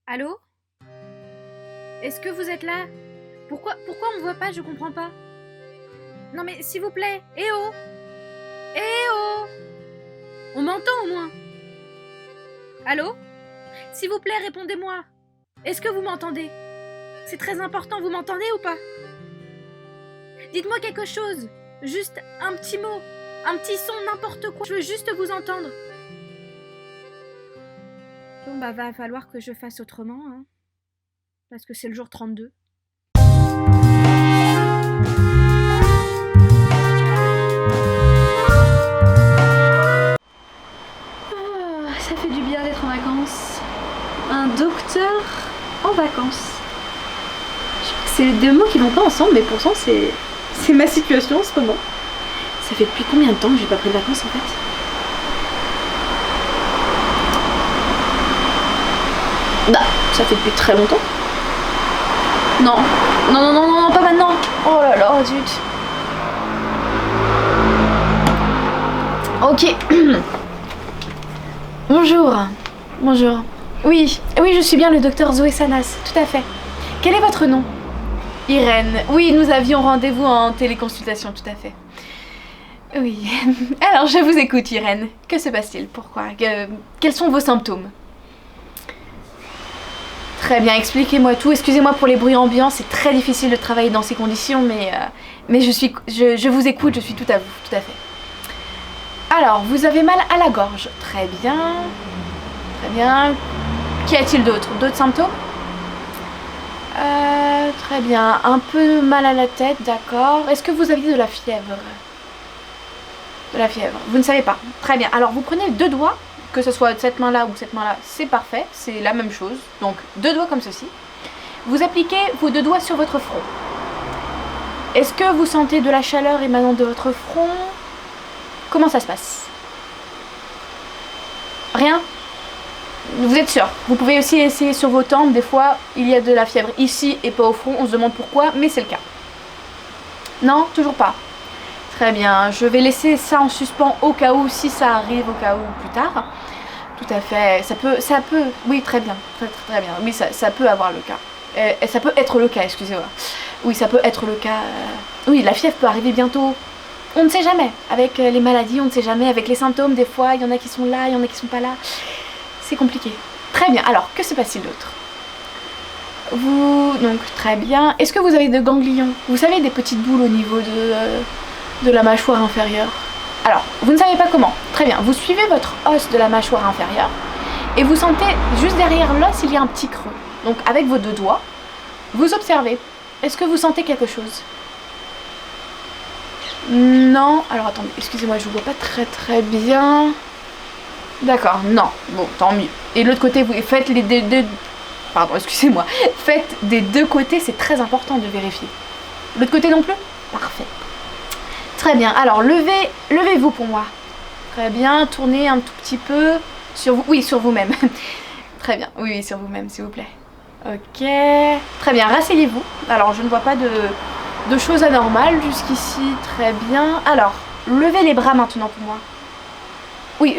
Allô? Est-ce que vous êtes là? Pourquoi on me voit pas? Je comprends pas. Non mais s'il vous plaît, eh oh! Eh oh! On m'entend au moins? Allô? S'il vous plaît, répondez-moi. Est-ce que vous m'entendez? C'est très important, vous m'entendez ou pas? Dites-moi quelque chose. Juste un petit mot, un petit son, n'importe quoi. Je veux juste vous entendre. Bon bah va falloir que je fasse autrement, hein. Parce que c'est le jour 32. Ça fait du bien d'être en vacances. Un docteur en vacances. Je crois que c'est deux mots qui vont pas ensemble, mais pourtant c'est ma situation en ce moment. Ça fait depuis combien de temps que j'ai pas pris de vacances en fait? Bah, ça fait depuis très longtemps. Non, non, non, non, non, pas maintenant. Oh là là, zut. Ok. Bonjour. Bonjour. Oui, oui, je suis bien le docteur Zoé Sanas, tout à fait. Quel est votre nom? Irène. Oui, nous avions rendez-vous en téléconsultation, tout à fait. Oui. Alors, je vous écoute, Irène. Que se passe-t-il? Pourquoi? Quels sont vos symptômes? Très bien, expliquez-moi tout. Excusez-moi pour les bruits ambiants, c'est très difficile de travailler dans ces conditions, mais je vous écoute, je suis tout à vous, tout à fait. Alors, vous avez mal à la gorge. Très bien. Très bien. Qu'y a-t-il d'autre? D'autres symptômes? Très bien. Un peu mal à la tête, d'accord. Est-ce que vous aviez de la fièvre? De la fièvre. Vous ne savez pas. Très bien. Alors, vous prenez deux doigts, que ce soit cette main-là ou cette main-là, c'est parfait. C'est la même chose. Donc, deux doigts comme ceci. Vous appliquez vos deux doigts sur votre front. Est-ce que vous sentez de la chaleur émanant de votre front? Comment ça se passe? Rien? Vous êtes sûr? Vous pouvez aussi essayer sur vos tempes. Des fois, il y a de la fièvre ici et pas au front. On se demande pourquoi, mais c'est le cas. Non? Toujours pas? Très bien. Je vais laisser ça en suspens au cas où, si ça arrive, au cas où plus tard. Tout à fait. Ça peut. Oui, très bien. Très bien. Oui, ça peut avoir le cas. Ça peut être le cas, excusez-moi. Oui, ça peut être le cas. Oui, la fièvre peut arriver bientôt. On ne sait jamais. Avec les maladies, on ne sait jamais. Avec les symptômes, des fois, il y en a qui sont là, il y en a qui sont pas là. C'est compliqué. Très bien. Alors, que se passe-t-il d'autre? Donc, très bien. Est-ce que vous avez de ganglions? Vous savez, des petites boules au niveau de la mâchoire inférieure? Alors, vous ne savez pas comment. Très bien. Vous suivez votre os de la mâchoire inférieure et vous sentez juste derrière l'os, il y a un petit creux. Donc, avec vos deux doigts, vous observez. Est-ce que vous sentez quelque chose? Non. Alors, attendez. Excusez-moi, je ne vois pas très bien. D'accord. Non. Bon, tant mieux. Et de l'autre côté, vous faites les deux... Pardon, excusez-moi. Faites des deux côtés, c'est très important de vérifier. L'autre côté non plus? Parfait. Très bien. Alors, levez-vous pour moi. Très bien. Tournez un tout petit peu sur vous. Oui, sur vous-même. Très bien. Oui, sur vous-même, s'il vous plaît. Ok. Très bien. Rasseyez-vous. Alors, je ne vois pas de choses anormales jusqu'ici. Très bien. Alors, levez les bras maintenant pour moi. Oui,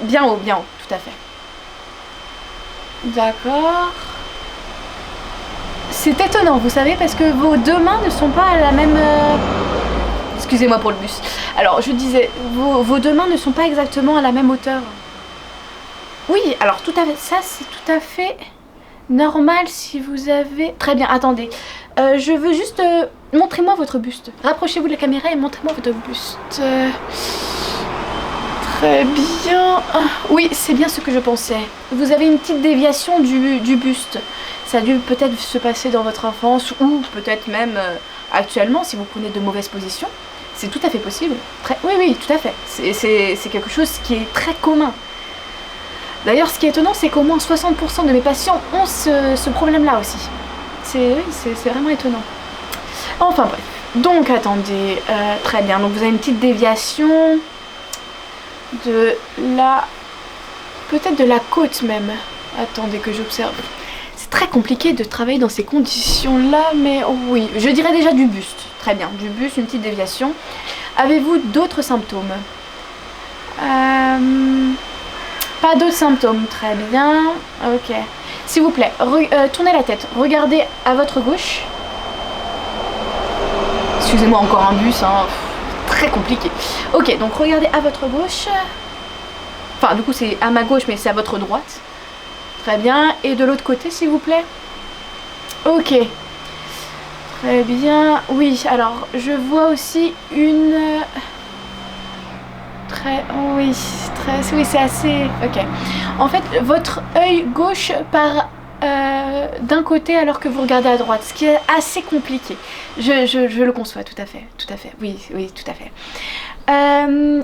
bien haut, tout à fait. D'accord. C'est étonnant, vous savez, parce que vos deux mains ne sont pas à la même... Excusez-moi pour le bus. Alors, je disais, vos deux mains ne sont pas exactement à la même hauteur. Oui, alors tout à fait, ça c'est tout à fait normal si vous avez... Très bien, attendez. Je veux juste... montrez-moi votre buste. Rapprochez-vous de la caméra et montrez-moi votre buste. Très bien. Oui, c'est bien ce que je pensais. Vous avez une petite déviation du buste. Ça a dû peut-être se passer dans votre enfance ou peut-être même actuellement si vous prenez de mauvaises positions. C'est tout à fait possible. Oui, tout à fait. C'est quelque chose qui est très commun. D'ailleurs, ce qui est étonnant, c'est qu'au moins 60% de mes patients ont ce problème-là aussi. C'est vraiment étonnant. Enfin bref. Donc, attendez. Très bien. Donc, vous avez une petite déviation de la... peut-être de la côte même. Attendez que j'observe. C'est très compliqué de travailler dans ces conditions-là, mais oui. Je dirais déjà du buste. Très bien. Du buste, une petite déviation. Avez-vous d'autres symptômes? Pas d'autres symptômes. Très bien. Ok. S'il vous plaît, tournez la tête, regardez à votre gauche. Excusez-moi, encore un bus, hein. Très compliqué. Ok, donc regardez à votre gauche. Enfin, du coup, c'est à ma gauche, mais c'est à votre droite. Très bien. Et de l'autre côté, s'il vous plaît. Ok. Très bien. Oui, alors, je vois aussi une... Oui, c'est assez... Ok. En fait, votre œil gauche part d'un côté alors que vous regardez à droite, ce qui est assez compliqué. Je le conçois, tout à fait. Oui, tout à fait.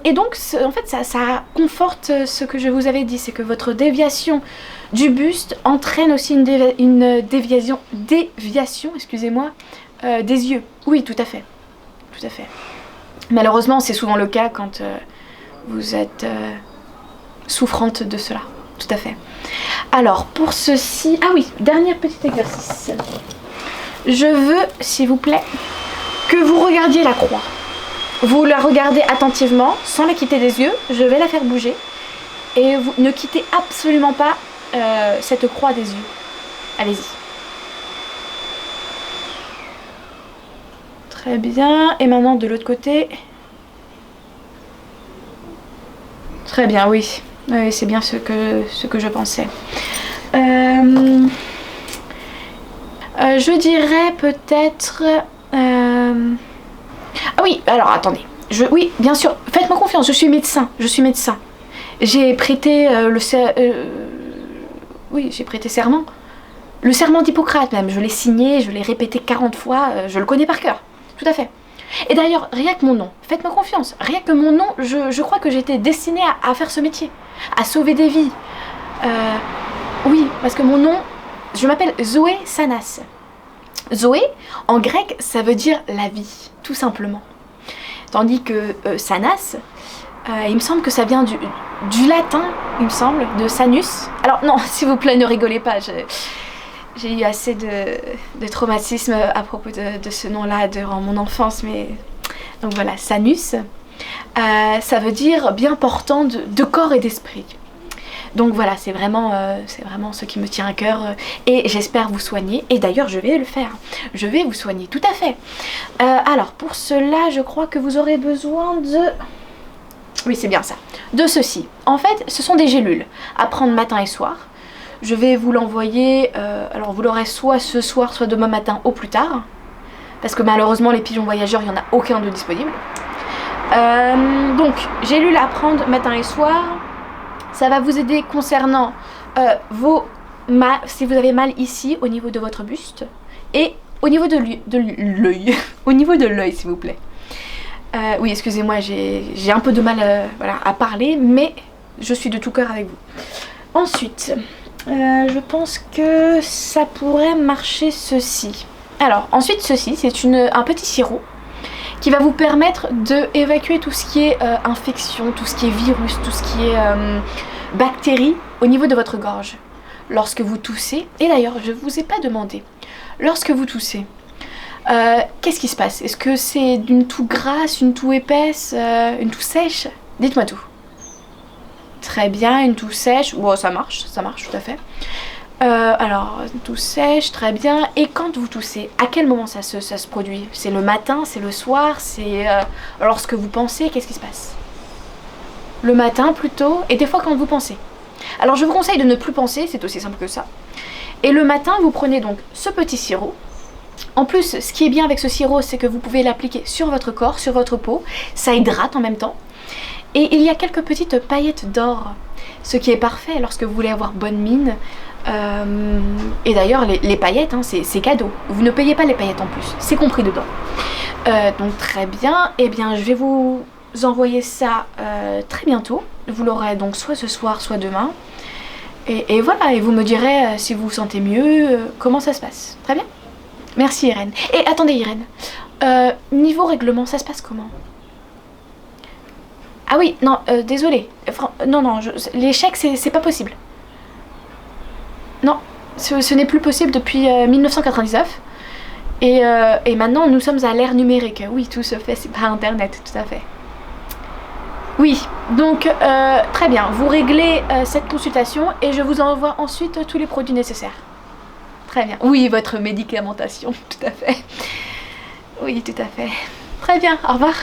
Et donc, en fait, ça conforte ce que je vous avais dit, c'est que votre déviation du buste entraîne aussi une déviation, excusez-moi, des yeux. Oui, tout à fait. Malheureusement, c'est souvent le cas quand vous êtes souffrante de cela. Tout à fait. Alors, pour ceci... Ah oui, dernier petit exercice. Je veux, s'il vous plaît, que vous regardiez la croix. Vous la regardez attentivement, sans la quitter des yeux. Je vais la faire bouger. Et vous ne quittez absolument pas cette croix des yeux. Allez-y. Très bien. Et maintenant, de l'autre côté... Très bien, oui. Oui, c'est bien ce que je pensais. Je dirais peut-être... Ah oui, alors attendez. Oui, bien sûr, faites-moi confiance, je suis médecin. J'ai prêté oui, j'ai prêté serment. Le serment d'Hippocrate même, je l'ai signé, je l'ai répété 40 fois, je le connais par cœur. Tout à fait. Et d'ailleurs, rien que mon nom, faites-moi confiance, rien que mon nom, je crois que j'étais destinée à faire ce métier, à sauver des vies. Oui, parce que mon nom, je m'appelle Zoé Sanas. Zoé, en grec, ça veut dire la vie, tout simplement. Tandis que Sanas, il me semble que ça vient du latin, il me semble, de Sanus. Alors non, s'il vous plaît, ne rigolez pas, j'ai eu assez de traumatisme à propos de ce nom-là durant mon enfance, mais... Donc voilà, Sanus, ça veut dire bien portant de corps et d'esprit. Donc voilà, c'est vraiment ce qui me tient à cœur et j'espère vous soigner. Et d'ailleurs, je vais le faire. Je vais vous soigner, tout à fait. Alors, pour cela, je crois que vous aurez besoin de... Oui, c'est bien ça. De ceci. En fait, ce sont des gélules à prendre matin et soir. Je vais vous l'envoyer, alors vous l'aurez soit ce soir, soit demain matin au plus tard. Parce que malheureusement, les pigeons voyageurs, il n'y en a aucun de disponible. Donc, gélules à prendre matin et soir. Ça va vous aider concernant si vous avez mal ici, au niveau de votre buste. Et au niveau de l'œil. Au niveau de l'œil, s'il vous plaît. Oui, excusez-moi, j'ai un peu de mal à parler, mais je suis de tout cœur avec vous. Ensuite... je pense que ça pourrait marcher ceci. Alors, ensuite ceci, c'est un petit sirop qui va vous permettre d'évacuer tout ce qui est infection, tout ce qui est virus, tout ce qui est bactéries au niveau de votre gorge. Lorsque vous toussez, et d'ailleurs je ne vous ai pas demandé, lorsque vous toussez, qu'est-ce qui se passe? Est-ce que c'est une toux grasse, une toux épaisse, une toux sèche? Dites-moi tout. Très bien, une toux sèche, bon, ça marche tout à fait. Alors, une toux sèche, très bien. Et quand vous toussez, à quel moment ça se produit? C'est le matin, c'est le soir, c'est lorsque vous pensez, qu'est-ce qui se passe? Le matin plutôt, et des fois quand vous pensez. Alors je vous conseille de ne plus penser, c'est aussi simple que ça. Et le matin, vous prenez donc ce petit sirop. En plus, ce qui est bien avec ce sirop, c'est que vous pouvez l'appliquer sur votre corps, sur votre peau. Ça hydrate en même temps. Et il y a quelques petites paillettes d'or, ce qui est parfait lorsque vous voulez avoir bonne mine. Et d'ailleurs, les paillettes, hein, c'est cadeau. Vous ne payez pas les paillettes en plus, c'est compris dedans. Donc très bien, eh bien je vais vous envoyer ça très bientôt. Vous l'aurez donc soit ce soir, soit demain. Et voilà, et vous me direz si vous vous sentez mieux, comment ça se passe. Très bien. Merci Irène. Et attendez Irène, niveau règlement, ça se passe comment? Ah oui, non, désolé. Non, les chèques, c'est pas possible. Non, ce n'est plus possible depuis 1999. Et maintenant, nous sommes à l'ère numérique. Oui, tout se fait par Internet, tout à fait. Oui, donc très bien, vous réglez cette consultation et je vous envoie ensuite tous les produits nécessaires. Très bien. Oui, votre médicamentation, tout à fait. Oui, tout à fait. Très bien, au revoir.